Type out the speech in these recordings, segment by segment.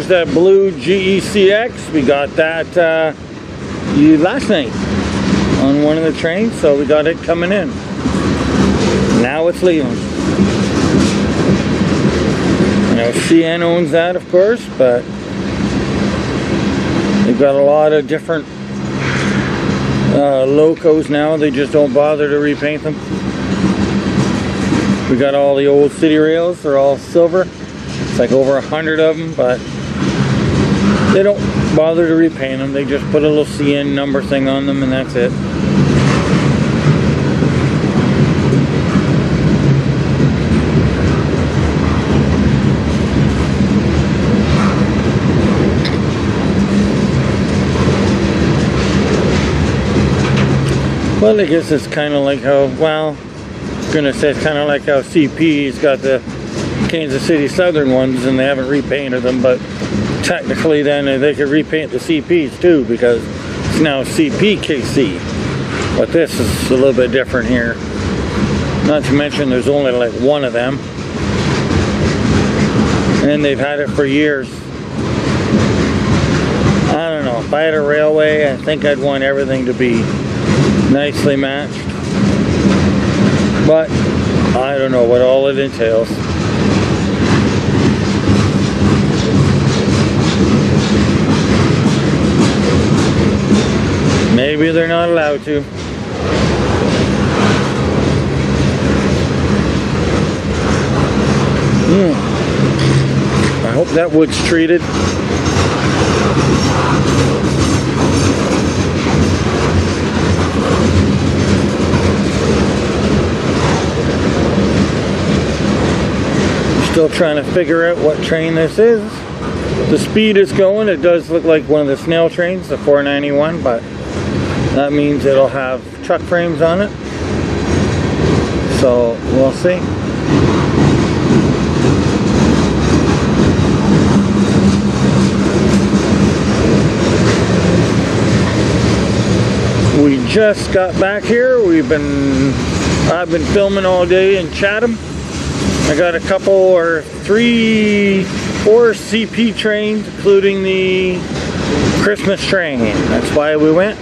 There's that blue GECX. We got that last night on one of the trains, so we got it coming in. Now it's leaving. You know, CN owns that, of course, but they've got a lot of different locos now. They just don't bother to repaint them. We got all the old city rails. They're all silver. It's like over 100 of them, but they don't bother to repaint them. They just put a little CN number thing on them and that's it. Well, I guess it's kind of like how, well, I was going to say it's kind of like how CP's got the Kansas City Southern ones and they haven't repainted them, but technically then they could repaint the CPs too because it's now CPKC. But this is a little bit different here. Not to mention there's only like one of them. And they've had it for years. I don't know, if I had a railway, I think I'd want everything to be nicely matched, but I don't know what all it entails. Maybe they're not allowed to. I hope that wood's treated. Still trying to figure out what train this is. The speed it's going, it does look like one of the snail trains, the 491, but that means it'll have truck frames on it. So we'll see. We just got back here. I've been filming all day in Chatham. I got a couple or 3, 4 CP trains, including the Christmas train. That's why we went.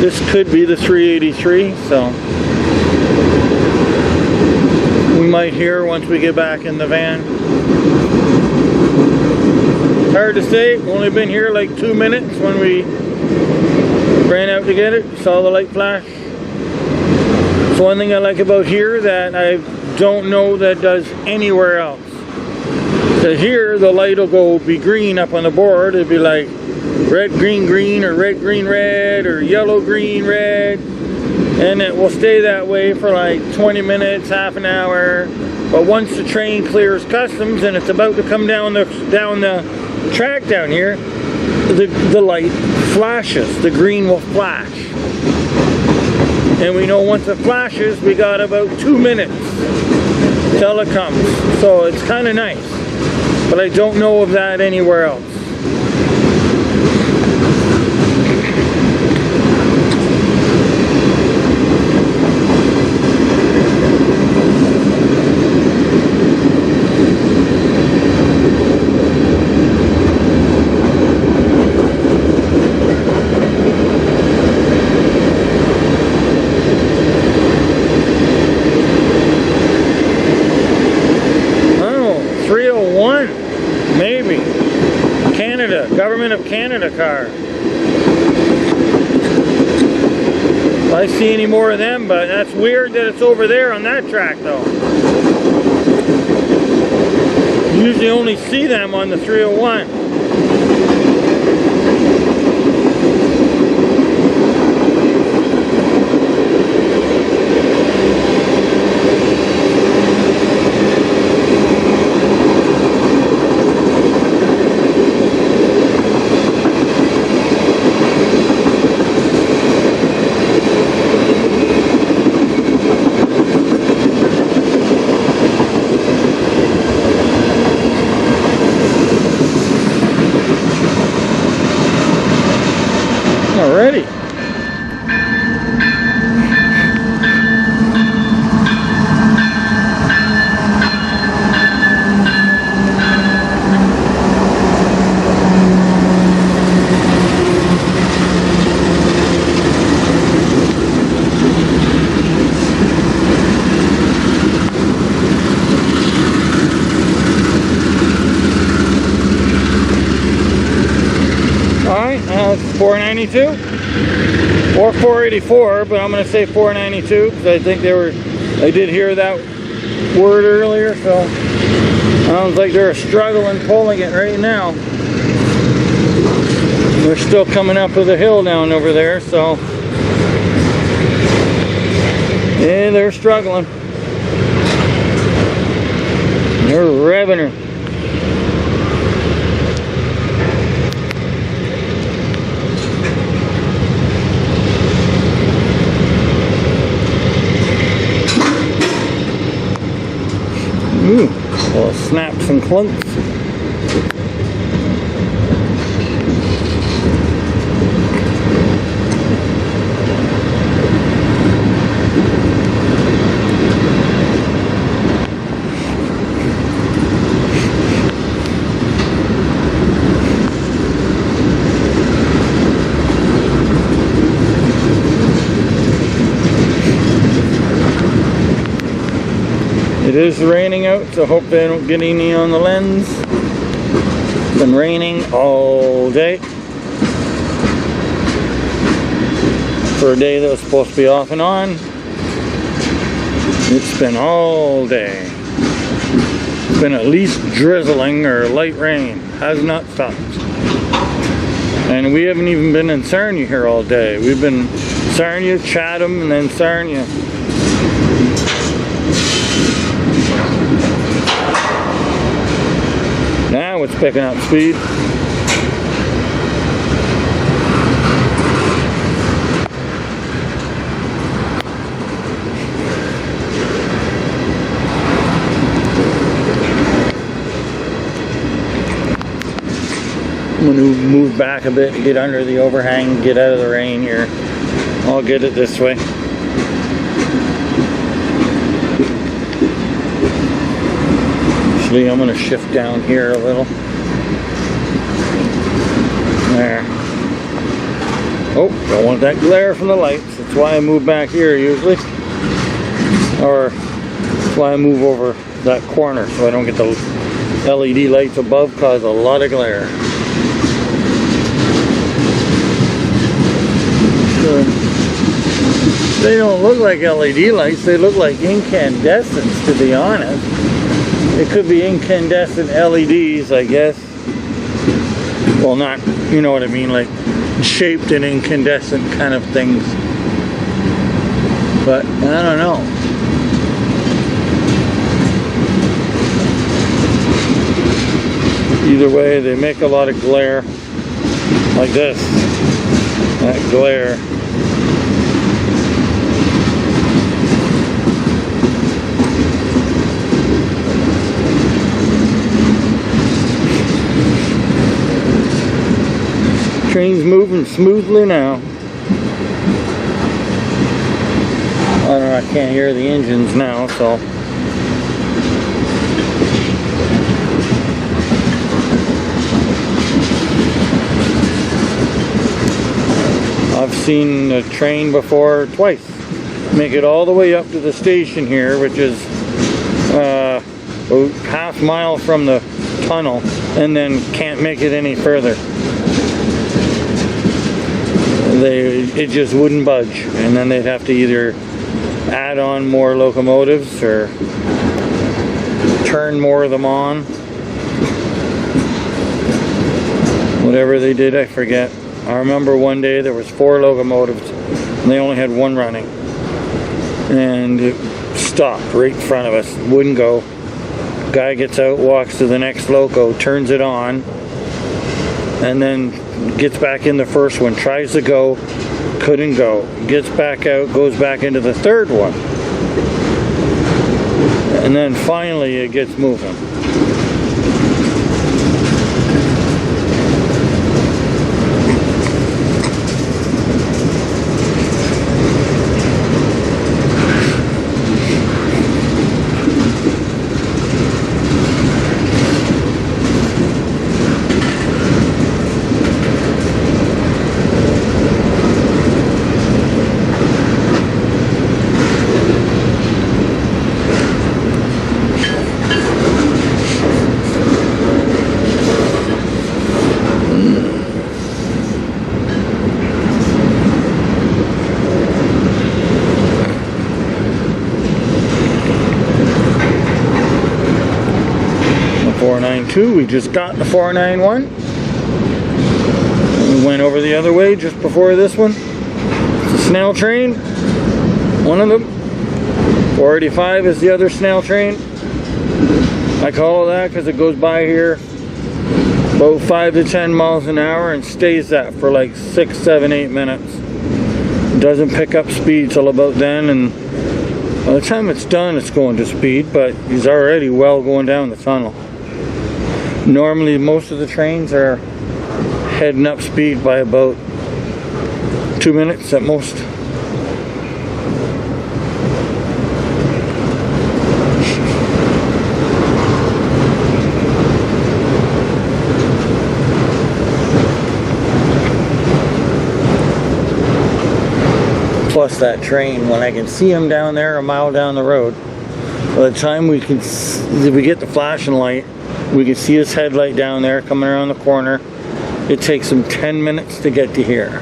This could be the 383, so we might hear once we get back in the van. Hard to say. We've only been here like 2 minutes when we ran out to get it. Saw the light flash. It's one thing I like about here that I don't know that does anywhere else. So here the light will be green up on the board. It'll be like red, green, green, or red, green, red, or yellow, green, red. And it will stay that way for like 20 minutes, half an hour. But once the train clears customs and it's about to come down the track down here, the light flashes. The green will flash. And we know once it flashes, we got about 2 minutes till it comes. So it's kind of nice. But I don't know of that anywhere else. Government of Canada car. If I see any more of them, but that's weird that it's over there on that track though. You usually only see them on the 301. Alrighty. It's 492 or 484, but I'm going to say 492 because I think I did hear that word earlier, so sounds like they're struggling pulling it right now. They're still coming up with a hill down over there, so yeah, they're struggling. They're revving her. Little snaps and clunks. It is raining out, so I hope they don't get any on the lens. It's been raining all day. For a day that was supposed to be off and on, it's been all day. It's been at least drizzling or light rain. Has not stopped. And we haven't even been in Sarnia here all day. We've been Sarnia, Chatham, and then Sarnia. Now it's picking up speed. I'm going to move back a bit to get under the overhang, get out of the rain here. I'll get it this way. I'm going to shift down here a little. There. Oh, don't want that glare from the lights. That's why I move back here usually. Or that's why I move over that corner so I don't get the LED lights above, cause a lot of glare. They don't look like LED lights, they look like incandescents, to be honest. It could be incandescent LEDs, I guess. Well, not, you know what I mean, like shaped in incandescent kind of things. But I don't know. Either way, they make a lot of glare. Like this. That glare. Train's moving smoothly now. I don't know, I can't hear the engines now, so. I've seen a train before twice make it all the way up to the station here, which is a half mile from the tunnel, and then can't make it any further. It just wouldn't budge, and then they'd have to either add on more locomotives or turn more of them on. Whatever they did, I forget. I remember one day there was 4 locomotives and they only had one running, and it stopped right in front of us, wouldn't go. Guy gets out, walks to the next loco, turns it on, and then gets back in the first one, tries to go, couldn't go, gets back out, goes back into the third one, and then finally it gets moving. 492, we just got the 491. We went over the other way just before this one. It's a snail train, one of them. 485 is the other snail train. I call it that because it goes by here about 5 to 10 miles an hour and stays that for like 6, 7, 8 minutes. It doesn't pick up speed till about then, and by the time it's done it's going to speed, but he's already well going down the tunnel. Normally most of the trains are heading up speed by about 2 minutes at most. Plus that train, when I can see him down there a mile down the road, by the time we get the flashing light, we can see his headlight down there coming around the corner. It takes him 10 minutes to get to here.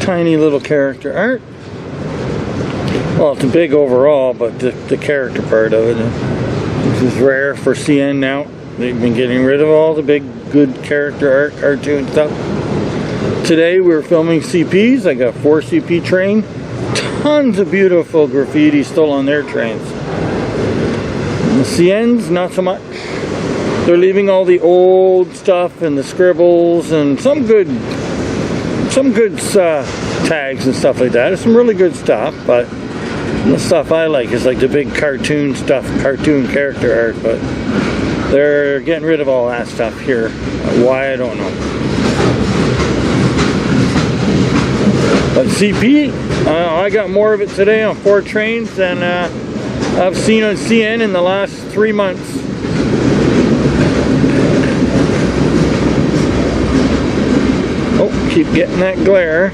Tiny little character art. Well, it's big overall, but the character part of it, this is rare for CN now. They've been getting rid of all the big, good character art, cartoon stuff. Today we're filming CPs. I got 4 CP train. Tons of beautiful graffiti still on their trains. And the CNs, not so much. They're leaving all the old stuff and the scribbles and some good tags and stuff like that. There's some really good stuff, but the stuff I like is like the big cartoon stuff, cartoon character art, but they're getting rid of all that stuff here. Why, I don't know. But CP, I got more of it today on 4 trains than I've seen on CN in the last 3 months. Oh, keep getting that glare.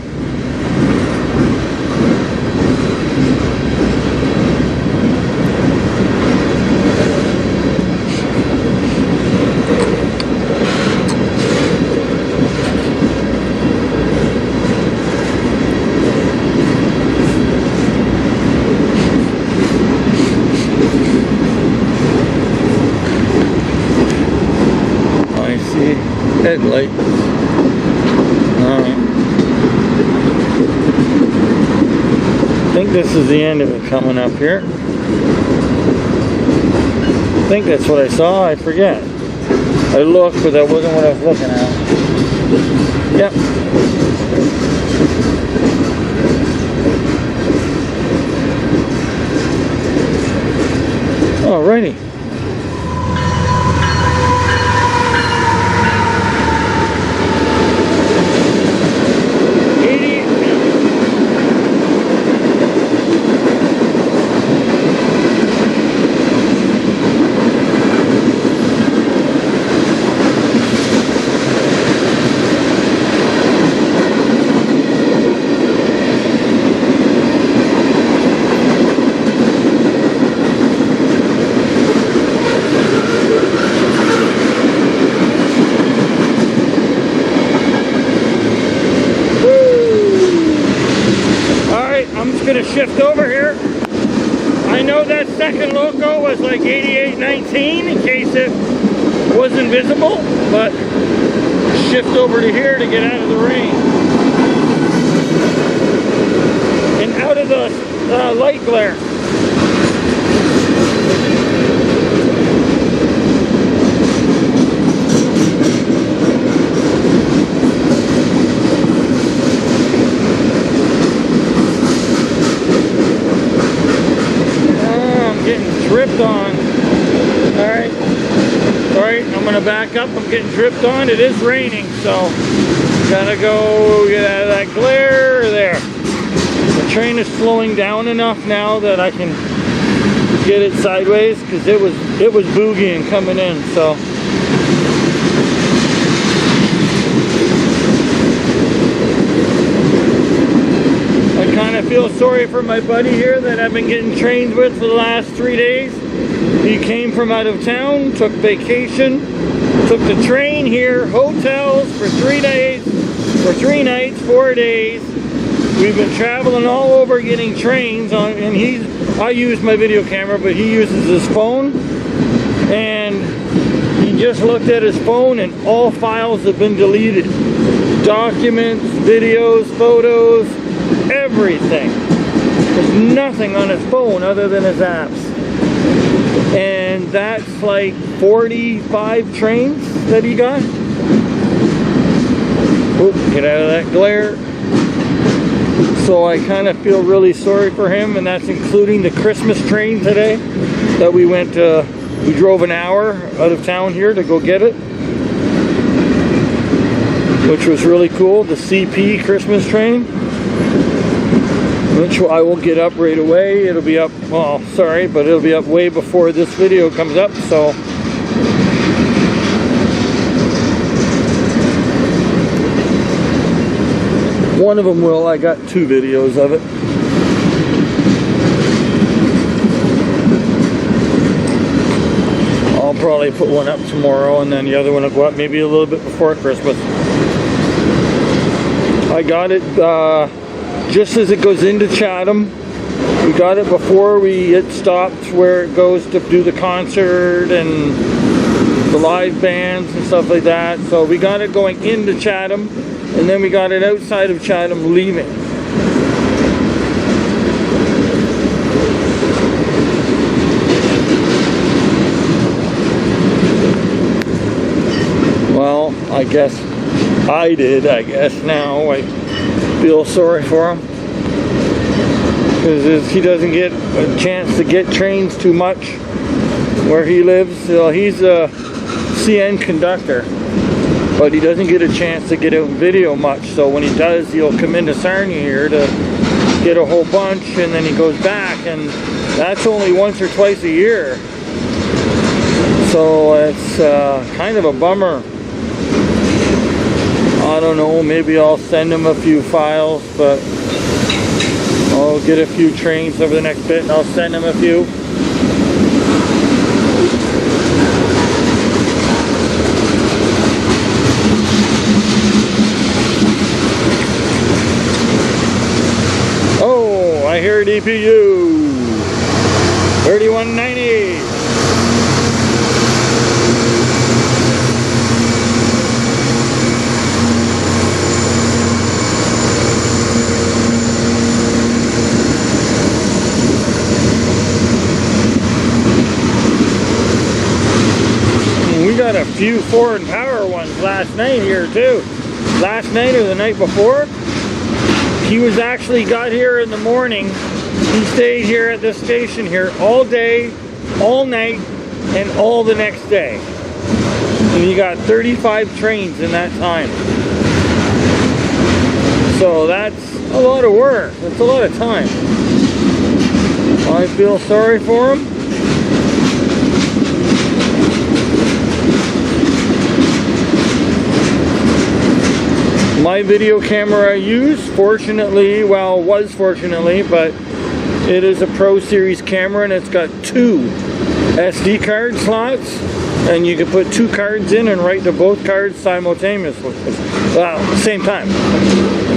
I see headlights. I think this is the end of it coming up here. I think that's what I saw. I forget. I looked, but that wasn't what I was looking at. Yep. Alrighty. Shift over here. I know that second loco was like 8819 in case it wasn't visible, but shift over to here to get out of the rain and out of the light glare. Dripped on. Alright. Alright, I'm going to back up. I'm getting dripped on. It is raining, so gotta go get out of that glare there. The train is slowing down enough now that I can get it sideways because it was boogieing coming in, so feel sorry for my buddy here that I've been getting trains with for the last 3 days. He came from out of town, took vacation, took the train here, hotels for 3 days, for 3 nights, 4 days. We've been traveling all over getting trains on, and I use my video camera, but he uses his phone. And he just looked at his phone and all files have been deleted. Documents, videos, photos, everything. There's nothing on his phone other than his apps. And that's like 45 trains that he got. Oop, get out of that glare. So I kind of feel really sorry for him, and that's including the Christmas train today that we went to. We drove an hour out of town here to go get it, which was really cool. The CP Christmas train, which I will get up right away. It'll be up, well, sorry, but it'll be up way before this video comes up, so. One of them will. I got 2 videos of it. I'll probably put one up tomorrow, and then the other one will go up maybe a little bit before Christmas. I got it just as it goes into Chatham. We got it before it stopped where it goes to do the concert and the live bands and stuff like that. So we got it going into Chatham, and then we got it outside of Chatham leaving. Well, I guess I did. I guess now I feel sorry for him, because he doesn't get a chance to get trains too much where he lives. So he's a CN conductor, but he doesn't get a chance to get out video much. So when he does, he'll come into Sarnia here to get a whole bunch, and then he goes back, and that's only once or twice a year. So it's kind of a bummer. I don't know, maybe I'll send him a few files, but I'll get a few trains over the next bit and I'll send him a few. Oh, I hear DPU 3190. Got a few foreign power ones last night here too. Last night or the night before, he was actually got here in the morning. He stayed here at this station here all day, all night, and all the next day. And he got 35 trains in that time. So that's a lot of work. That's a lot of time. I feel sorry for him. My video camera I use, fortunately, well, was fortunately, but it is a Pro Series camera, and it's got 2 SD card slots, and you can put 2 cards in and write to both cards simultaneously. Well, same time.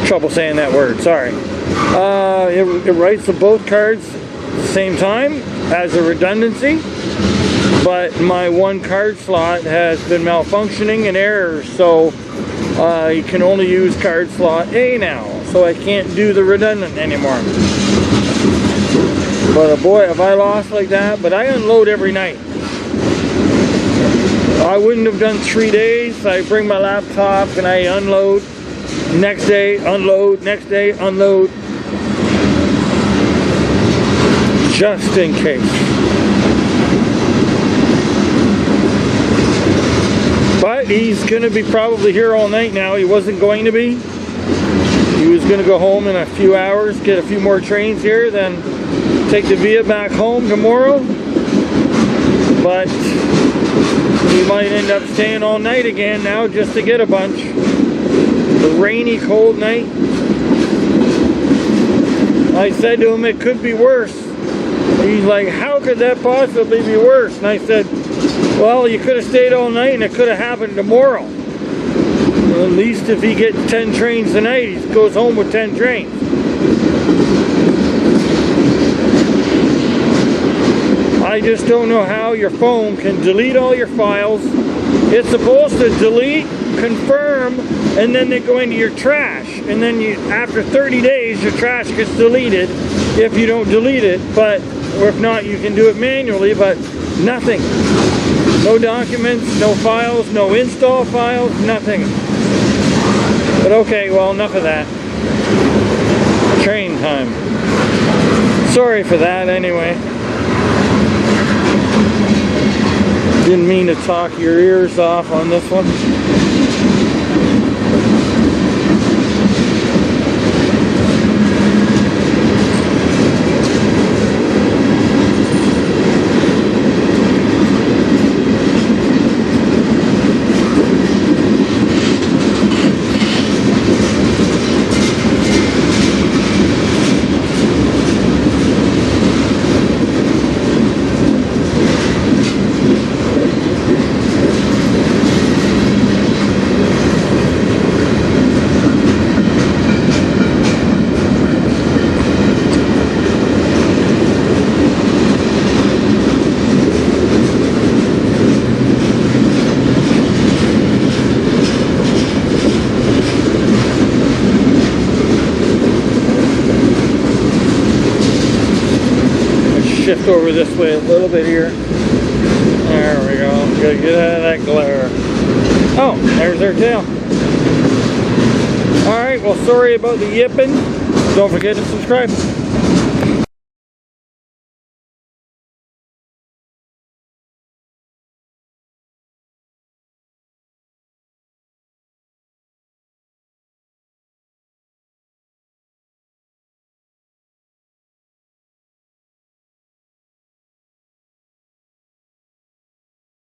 Trouble saying that word, sorry. It writes to both cards at the same time as a redundancy, but my 1 card slot has been malfunctioning and errors, so you can only use card slot A now, so I can't do the redundant anymore. But boy, have I lost like that. But I unload every night. I wouldn't have done 3 days. I bring my laptop and I unload. Next day, unload. Next day, unload. Just in case. But he's going to be probably here all night now. He wasn't going to be. He was going to go home in a few hours, get a few more trains here, then take the Via back home tomorrow. But he might end up staying all night again now just to get a bunch. The rainy, cold night. I said to him, it could be worse. He's like, how could that possibly be worse? And I said, well, you could have stayed all night and it could have happened tomorrow. Well, at least if he gets 10 trains tonight, he goes home with 10 trains. I just don't know how your phone can delete all your files. It's supposed to delete, confirm, and then they go into your trash. And then after 30 days, your trash gets deleted if you don't delete it. Or if not, you can do it manually, but nothing. No documents, no files, no install files, nothing. But okay, well, enough of that. Train time. Sorry for that anyway. Didn't mean to talk your ears off on this one. Shift over this way a little bit here. There we go. Gotta get out of that glare. Oh, there's our tail. Alright, well, sorry about the yipping. Don't forget to subscribe.